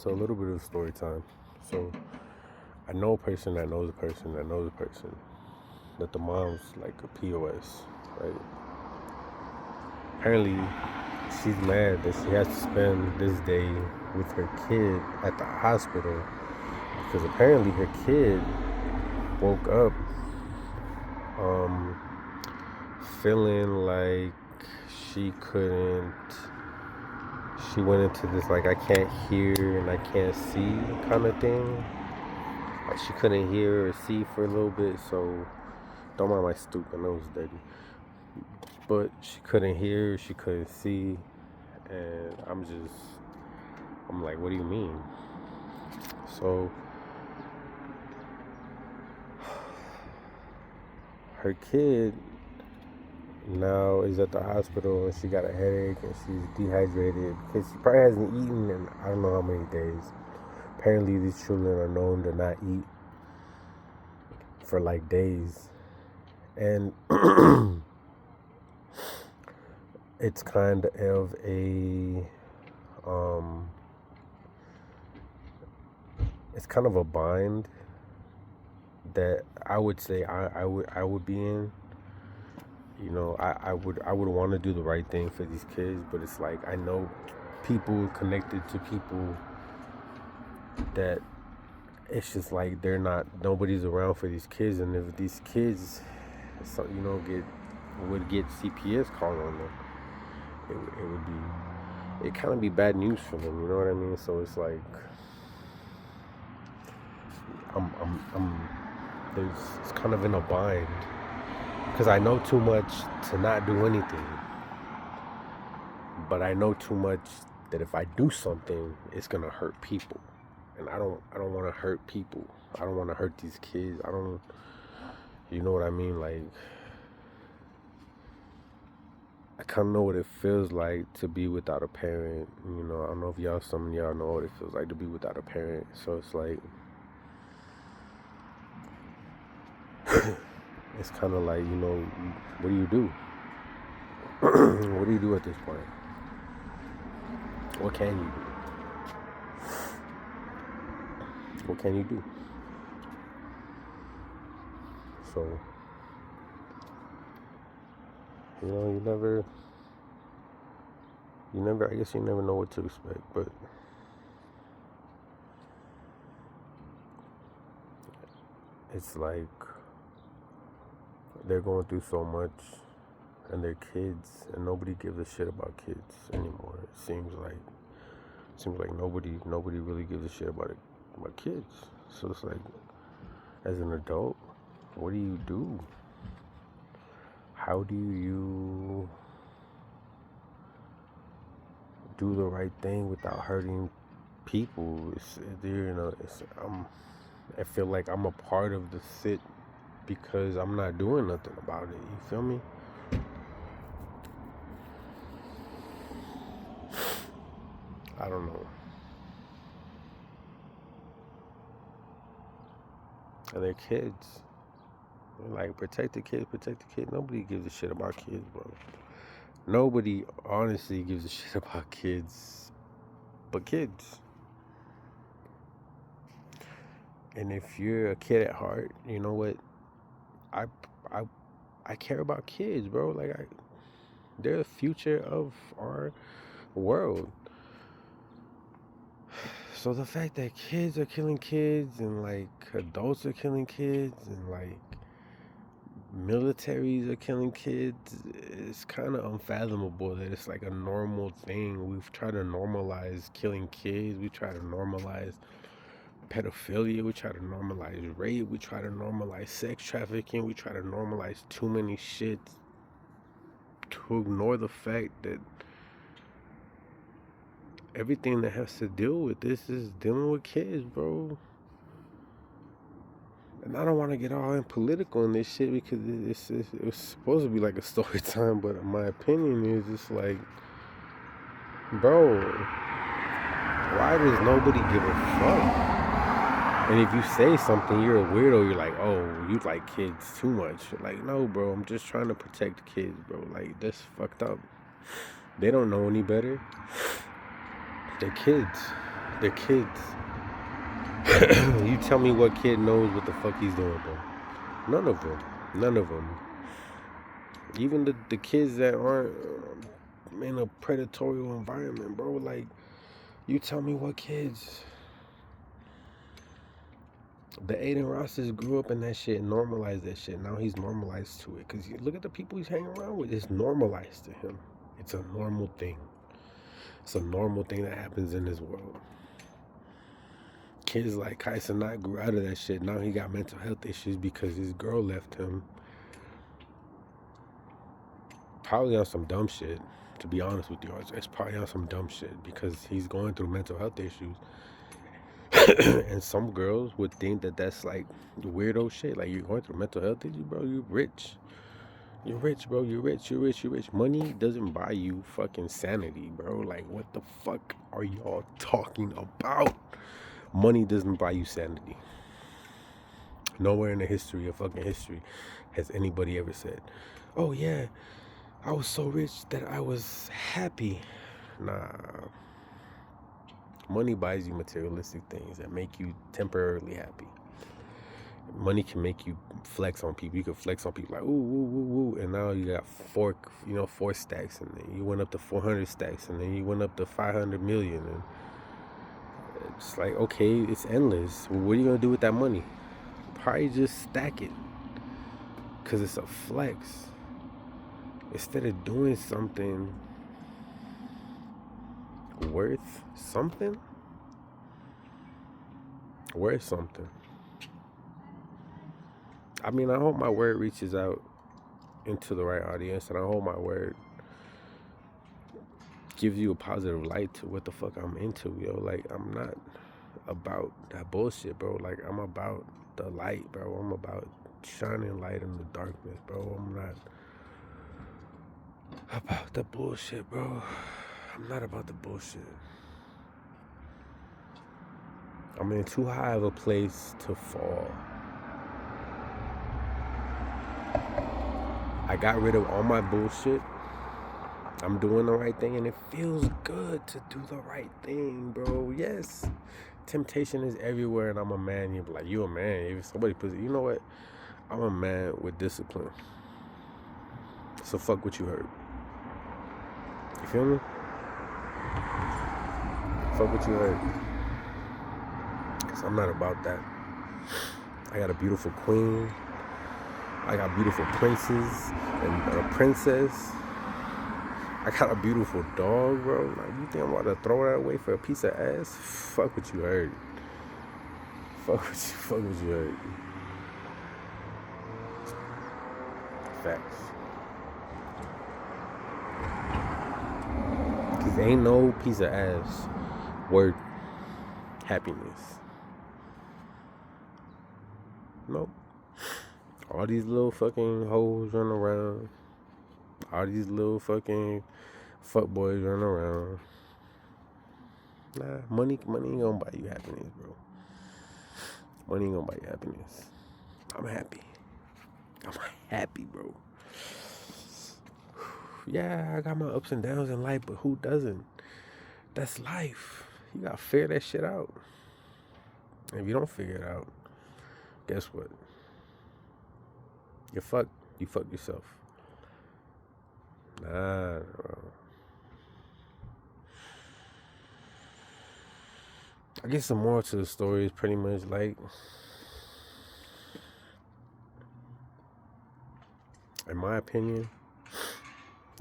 So a little bit of story time. So I know a person that knows a person that knows a person that the mom's like a POS, right? Apparently, she's mad that she has to spend this day with her kid at the hospital because apparently her kid woke up um, feeling like she couldn't. She went into this like I can't hear and I can't see kind of thing. Like she couldn't hear or see for a little bit, so don't mind my stoop. I know it's dirty, but she couldn't hear, she couldn't see, and I'm like, what do you mean? So her kid now is at the hospital and she got a headache and she's dehydrated because she probably hasn't eaten in I don't know how many days. Apparently, these children are known to not eat for like days, and it's kind of um, it's kind of a bind that I would say I would be in. You know, I would want to do the right thing for these kids, but it's like I know people connected to people that it's just like they're not nobody's around for these kids, and if these kids, so would get CPS called on them, it would be it kind of be bad news for them. You know what I mean? So it's like I'm there's it's kind of in a bind because I know too much to not do anything, but I know too much that if I do something, it's gonna hurt people, and I don't want to hurt people. I don't want to hurt these kids. I don't, you know what I mean? Like I kind of know what it feels like to be without a parent. You know, I don't know if some of y'all know what it feels like to be without a parent. So it's like it's kind of like what do you do? What do you do at this point? What can you do? What can you do? So I guess you never know what to expect, but it's like they're going through so much and they're kids and nobody gives a shit about kids anymore. It seems like nobody really gives a shit about kids. So it's like as an adult, what do you do? How do you do the right thing without hurting people? I feel like I'm a part of the sit because I'm not doing nothing about it. You feel me? I don't know. And they're kids. Like protect the kids, protect the kids. Nobody gives a shit about kids, bro. Nobody honestly gives a shit about kids, but kids. And if you're a kid at heart, you know what? I I I care about kids, bro. They're the future of our world. So the fact that kids are killing kids and like adults are killing kids and like militaries are killing kids, it's kind of unfathomable that it's like a normal thing. We've tried to normalize killing kids. We try to normalize pedophilia. We try to normalize rape. We try to normalize sex trafficking. We try to normalize too many shit to ignore the fact that everything that has to deal with this is dealing with kids, bro. And I don't want to get all in political in this shit because it's supposed to be like a story time, but my opinion is it's like, bro, why does nobody give a fuck? And if you say something, you're a weirdo. You're like, oh, you like kids too much. Like, no, bro, I'm just trying to protect kids, bro. Like, that's fucked up. They don't know any better. They're kids. They're kids. You tell me what kid knows what the fuck he's doing, bro. None of them. None of them. Even the kids that aren't in a predatory environment, bro. Like, you tell me what kids. The Aiden Rosses grew up in that shit and normalized that shit. Now he's normalized to it. Because look at the people he's hanging around with. It's normalized to him. It's a normal thing. It's a normal thing that happens in this world. Kids like Kai Cenat grew out of that shit. Now he got mental health issues because his girl left him. Probably on some dumb shit, to be honest with you. It's probably on some dumb shit because he's going through mental health issues. And some girls would think that that's like weirdo shit. Like, you're going through mental health issues, bro. You're rich. You're rich, bro. You're rich. You're rich. You're rich. Money doesn't buy you fucking sanity, bro. Like, what the fuck are y'all talking about? Money doesn't buy you sanity. Nowhere in the history of fucking history has anybody ever said, oh yeah, I was so rich that I was happy. Nah. Money buys you materialistic things that make you temporarily happy. Money can make you flex on people. You can flex on people like, ooh, woo, woo, woo. And now you got four stacks. And then you went up to 400 stacks. And then you went up to 500 million. And it's like, okay, it's endless. Well, what are you going to do with that money? Probably just stack it. Because it's a flex. Instead of doing something worth something. I mean, I hope my word reaches out into the right audience, and I hope my word gives you a positive light to what the fuck I'm into, yo. Like, I'm not about that bullshit, bro. Like, I'm about the light, bro. I'm about shining light in the darkness, bro. I'm not about the bullshit, bro. I'm not about the bullshit. I'm in too high of a place to fall. I got rid of all my bullshit. I'm doing the right thing, and it feels good to do the right thing, bro. Yes. Temptation is everywhere, and I'm a man. You're like, you a man. If somebody puts it, you know what? I'm a man with discipline. So fuck what you heard. You feel me? Fuck what you heard. Because I'm not about that. I got a beautiful queen. I got beautiful princes and a princess. I got a beautiful dog, bro. Like, you think I'm about to throw that away for a piece of ass? Fuck what you heard. Fuck what you heard. Facts. Cause ain't no piece of ass worth happiness. Nope. All these little fucking hoes run around. All these little fucking fuckboys run around. Nah, money ain't gonna buy you happiness, bro. Money ain't gonna buy you happiness. I'm happy, bro. Yeah, I got my ups and downs in life, but who doesn't? That's life. You gotta figure that shit out. And if you don't figure it out, guess what? You're fucked. You fuck yourself. Nah, bro. I guess the moral to the story is pretty much like, in my opinion,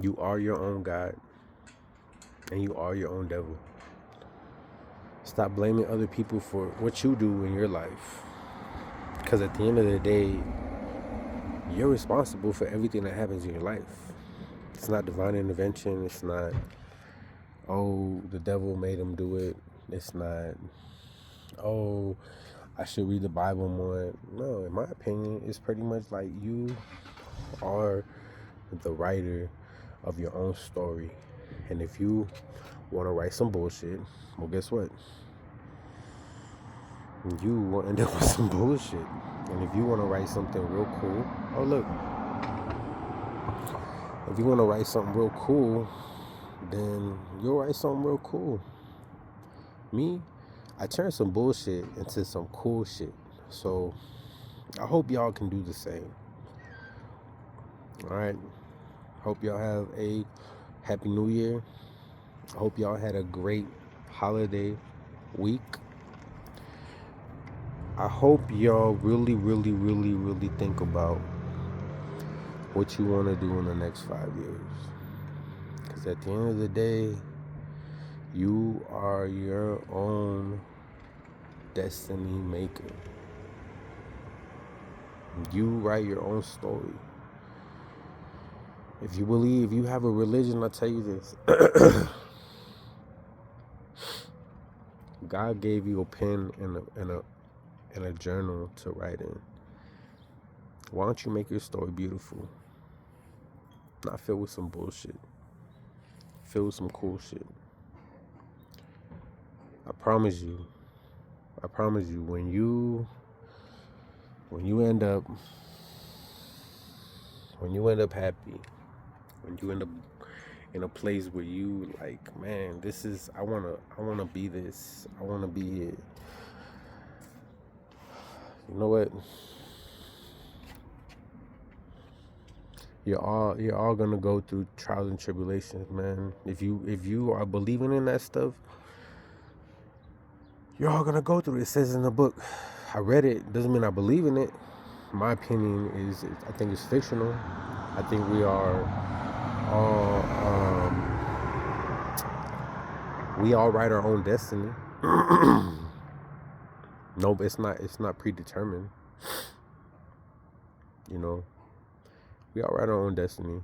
you are your own God and you are your own devil. Stop blaming other people for what you do in your life. Because at the end of the day, you're responsible for everything that happens in your life. It's not divine intervention. It's not, oh, the devil made him do it. It's not, oh, I should read the Bible more. No, in my opinion, it's pretty much like you are the writer of your own story. And if you want to write some bullshit, well, guess what? You will end up with some bullshit. And if you want to write something real cool, oh look, if you want to write something real cool, then you'll write something real cool. Me, I turned some bullshit into some cool shit. So I hope y'all can do the same. All right. Hope y'all have a happy new year. I hope y'all had a great holiday week. I hope y'all really, really, really, really think about what you want to do in the next 5 years. Because at the end of the day, you are your own destiny maker. You write your own story. If you believe you have a religion, I'll tell you this. God gave you a pen and a journal to write in. Why don't you make your story beautiful? Not filled with some bullshit. Filled with some cool shit. I promise you, when you end up happy, when you end up in a place where you like, man, this is, I wanna be this. I wanna be it. You know what? You're all gonna go through trials and tribulations, man. If you are believing in that stuff, you're all gonna go through it. It says in the book. I read it. Doesn't mean I believe in it. My opinion is, I think it's fictional. I think we are all we all write our own destiny. No, but it's not predetermined. You know, we all write our own destiny.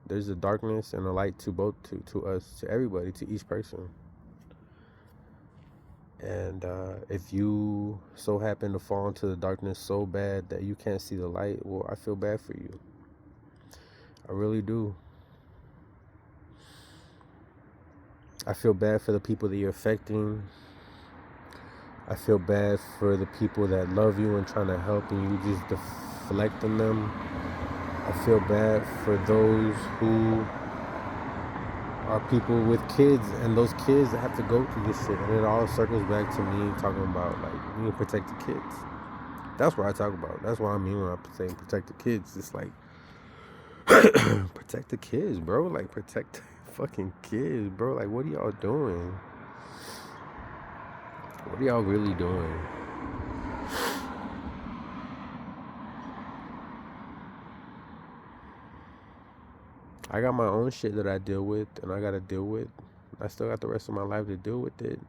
There's a darkness and a light to both, to us, to everybody, to each person. And if you so happen to fall into the darkness so bad that you can't see the light, well, I feel bad for you. I really do. I feel bad for the people that you're affecting. I feel bad for the people that love you and trying to help and you just deflecting them. I feel bad for those who are people with kids and those kids that have to go through this shit. And it all circles back to me talking about, like, you need to protect the kids. That's what I talk about. That's what I mean when I say protect the kids. It's like, protect the kids, bro. Like, protect the fucking kids, bro. Like, what are y'all doing? What are y'all really doing? I got my own shit that I deal with and I gotta deal with. I still got the rest of my life to deal with it.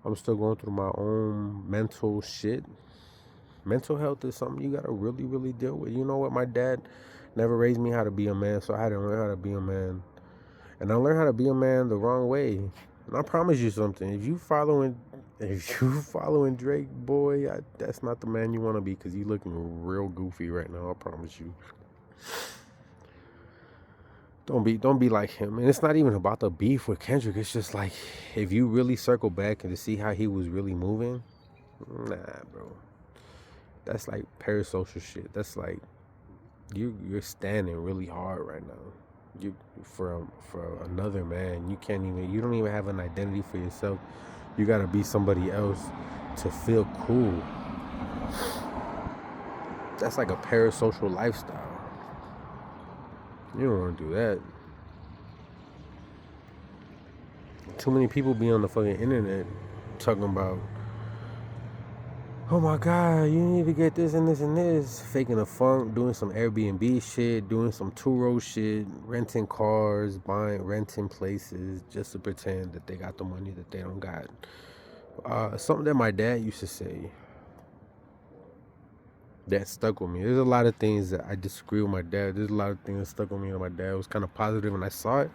I'm still going through my own mental shit. Mental health is something you gotta really, really deal with. You know what? My dad never raised me how to be a man, so I had to learn how to be a man. And I learned how to be a man the wrong way. And I promise you something. If you following Drake, boy, that's not the man you want to be, because you looking real goofy right now. I promise you. Don't be like him. And it's not even about the beef with Kendrick. It's just like, if you really circle back and to see how he was really moving, nah, bro. That's like parasocial shit. That's like you're standing really hard right now. You for another man. You don't even have an identity for yourself. You gotta be somebody else to feel cool. That's like a parasocial lifestyle. You don't want to do that. Too many people be on the fucking internet talking about, oh my God, you need to get this and this and this. Faking a funk, doing some Airbnb shit, doing some Turo shit, renting cars, renting places just to pretend that they got the money that they don't got. Something that my dad used to say that stuck with me. There's a lot of things that I disagree with my dad. There's a lot of things that stuck with me that my dad was kind of positive when I saw it.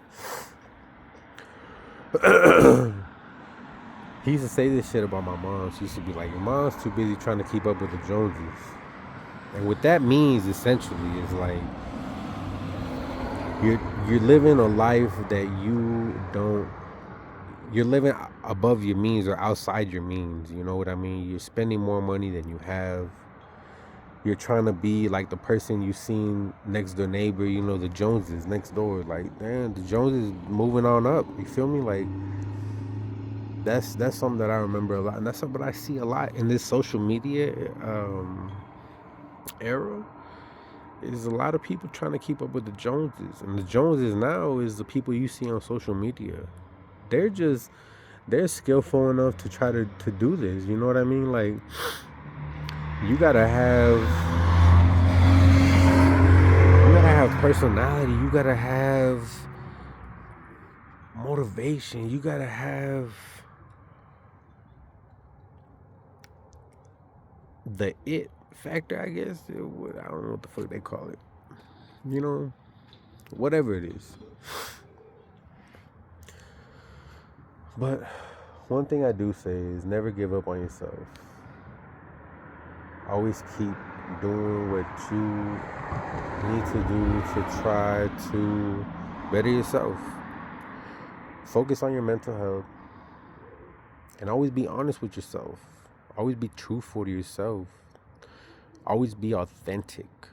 He used to say this shit about my mom. She used to be like, your mom's too busy trying to keep up with the Joneses. And what that means essentially is like, you're living a life that you're living above your means or outside your means. You know what I mean? You're spending more money than you have. You're trying to be like the person you seen next door neighbor, you know, the Joneses next door. Like, damn, the Joneses moving on up. You feel me? Like, That's something that I remember a lot, and that's something I see a lot in this social media era. Is a lot of people trying to keep up with the Joneses, and the Joneses now is the people you see on social media. They're just they're skillful enough to try to do this. You know what I mean? Like you gotta have personality. You gotta have motivation. You gotta have the it factor, I guess. I don't know what the fuck they call it. You know, whatever it is. But one thing I do say is never give up on yourself. Always keep doing what you need to do to try to better yourself. Focus on your mental health and always be honest with yourself. Always be truthful to yourself. Always be authentic.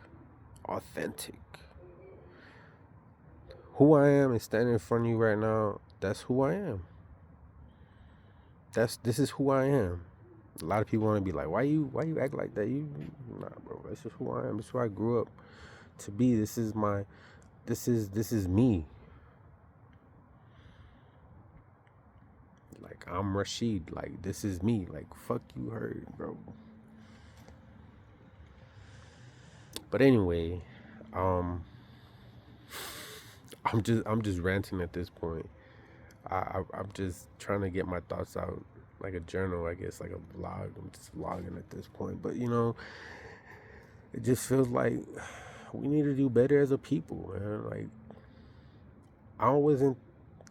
Authentic. Who I am is standing in front of you right now. That's who I am. This is who I am. A lot of people want to be like, why you act like that? Nah, bro. That's just who I am. This is who I grew up to be. This is me. Like I'm Rashid. Like this is me. Like fuck you heard, bro. But anyway, I'm just ranting at this point. I'm just trying to get my thoughts out, like a journal, I guess, like a vlog. I'm just vlogging at this point. But it just feels like we need to do better as a people, man. Like I wasn't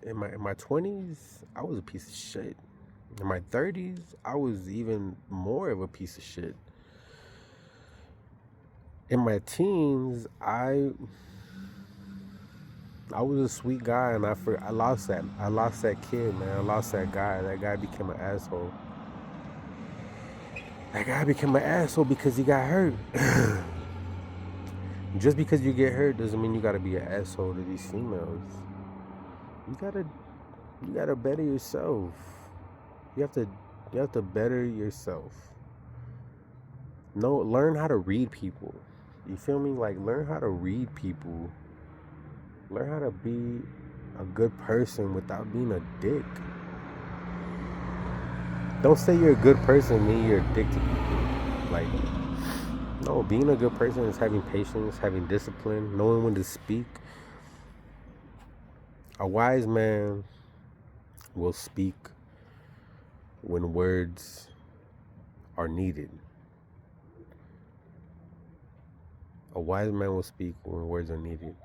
in my 20s. I was a piece of shit. In my 30s, I was even more of a piece of shit. In my teens, I was a sweet guy, and I lost that. I lost that kid, man. I lost that guy. That guy became an asshole. That guy became an asshole because he got hurt. Just because you get hurt doesn't mean you gotta be an asshole to these females. You gotta better yourself. You have to better yourself. No, learn how to read people. You feel me? Like learn how to read people. Learn how to be a good person without being a dick. Don't say you're a good person, mean you're a dick to people. Like, no, being a good person is having patience, having discipline, knowing when to speak. A wise man will speak when words are needed. A wise man will speak when words are needed.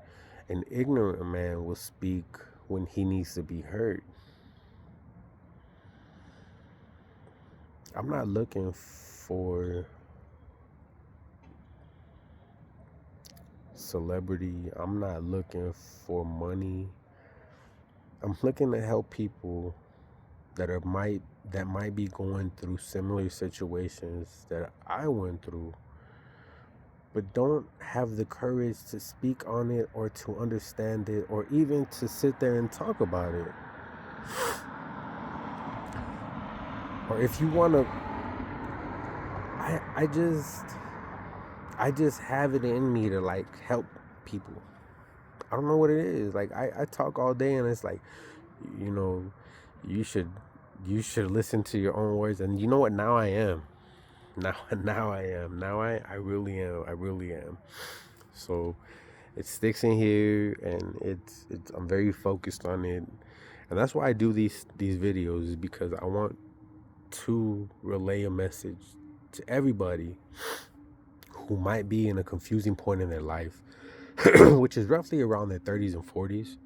An ignorant man will speak when he needs to be heard. I'm not looking for celebrity. I'm not looking for money. I'm looking to help people that might be going through similar situations that I went through, but don't have the courage to speak on it or to understand it or even to sit there and talk about it. Or if you want to, I just have it in me to like help people. I don't know what it is. Like I talk all day and it's like, you know, you should listen to your own words. And you know what? Now I am. Now I am. Now I really am. I really am. So it sticks in here, and it's I'm very focused on it, and that's why I do these videos, is because I want to relay a message to everybody who might be in a confusing point in their life, which is roughly around their 30s and 40s.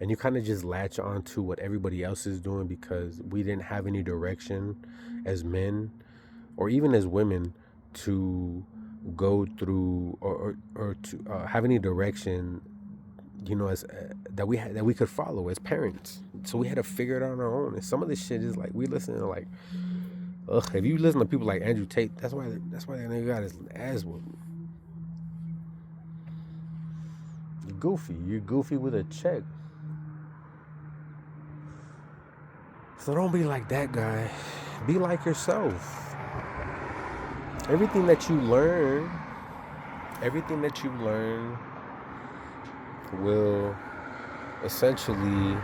And you kind of just latch on to what everybody else is doing because we didn't have any direction as men or even as women to go through or to have any direction, as that we could follow as parents. So we had to figure it out on our own. And some of this shit is like we listen to like, ugh. If you listen to people like Andrew Tate, that's why that nigga got his ass whooped. You're goofy. You're goofy with a check. So don't be like that guy. Be like yourself. Everything that you learn, everything that you learn will essentially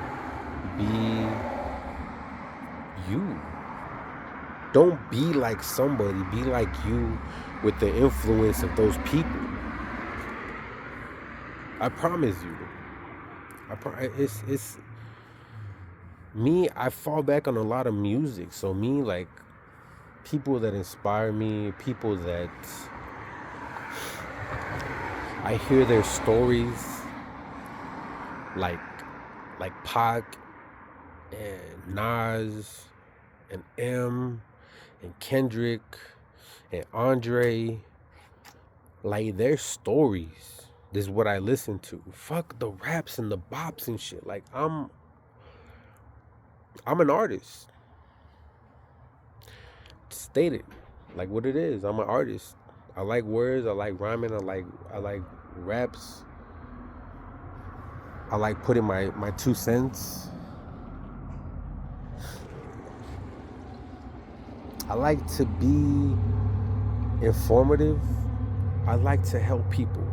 be you. Don't be like somebody. Be like you with the influence of those people. I promise you. It's me. I fall back on a lot of music. So me, like people that inspire me, people that I hear their stories, like Pac and Nas and M and Kendrick and Andre, like their stories. This is what I listen to. Fuck the raps and the bops and shit. Like I'm an artist. State it like what it is. I'm an artist. I like words. I like rhyming. I like raps. I like putting my 2 cents. I like to be informative. I like to help people.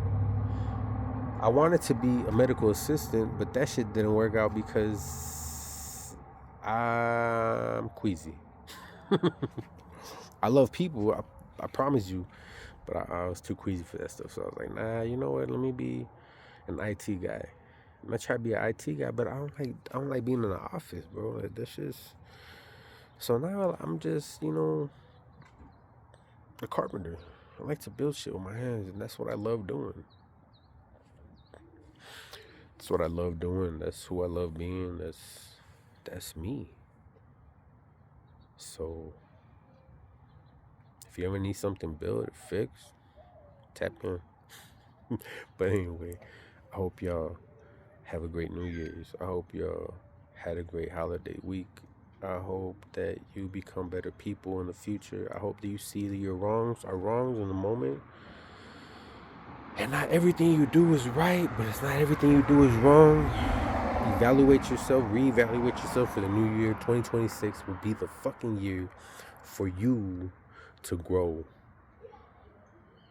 I wanted to be a medical assistant, but that shit didn't work out because I'm queasy. I love people, I promise you, but I was too queasy for that stuff. So I was like, nah, you know what? Let me be an IT guy. I'm gonna try to be an IT guy, but I don't like being in the office, bro. Like that's just. So now I'm just a carpenter. I like to build shit with my hands, and that's what I love doing. That's what I love doing. That's who I love being. That's me. So if you ever need something built or fixed, tap in. But anyway, I hope y'all have a great New Year's. I hope y'all had a great holiday week. I hope that you become better people in the future. I hope that you see that your wrongs are wrongs in the moment. And not everything you do is right, but it's not everything you do is wrong. Evaluate yourself, reevaluate yourself for the new year. 2026 will be the fucking year for you to grow.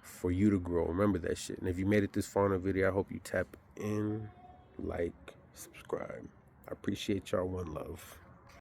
For you to grow. Remember that shit. And if you made it this far in the video, I hope you tap in, like, subscribe. I appreciate y'all. One love.